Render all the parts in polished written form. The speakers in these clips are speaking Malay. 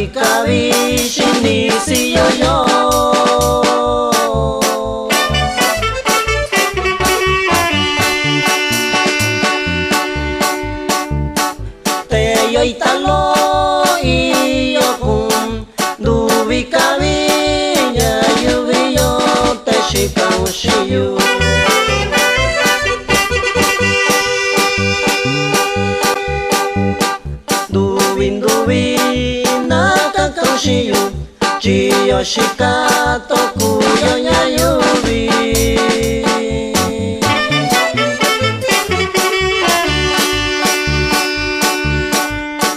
kabi shini si yo yo te yo italo i yo kun dubi kabi ya yubi yo te shikau shiyu Chiyo shikato kuyo nya yubi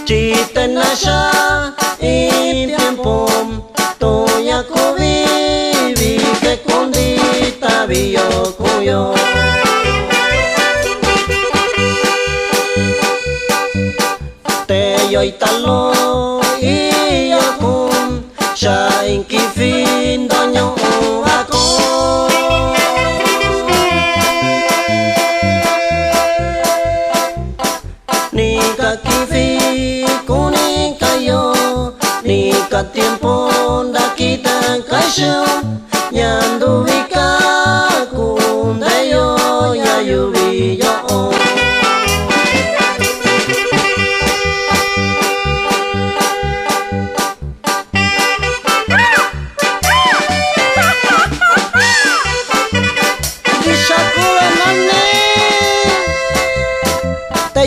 Chite nasha y tiempo Toya kubibi que kundita biyo kuyo Te yo italo y yo kun Shain kifin donyo ako Nika kifi kuning kayo Nika tiempo da kita kaisyo Nyandu wika kundayo ya yubi yo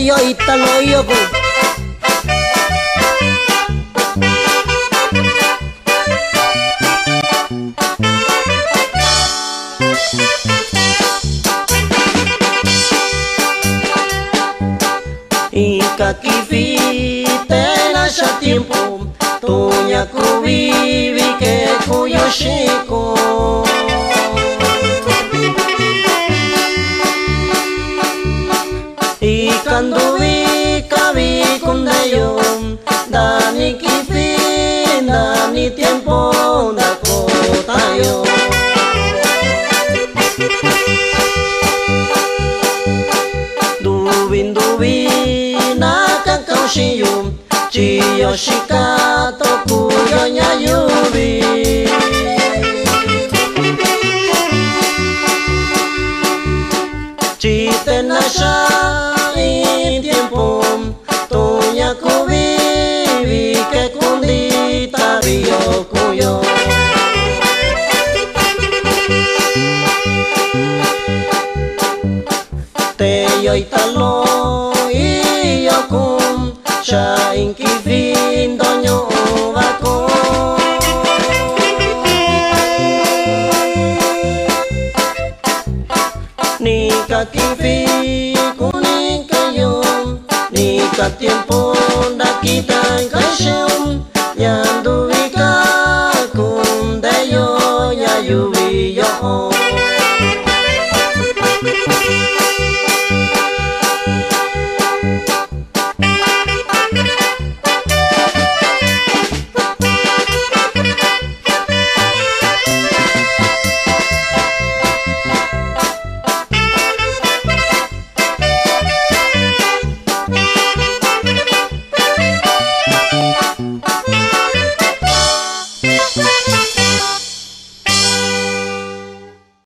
Yo italo yo ko Ika kifi te nasha tiempo Tonya kubibi que kuyo shiko Ikanduwi kabi kundayo Dani kifi, dani tiempo da kotayo Dubin dubi nakakau shiyu Chiyo shikato kuyo nya yubi Chite nasha tiempo Tonya kubibi que kundita biyo kuyo Te yo italo i yo kun Shain kifin donyo bako Nika kifi kuning kayo Nika tiempo da kita kaisyo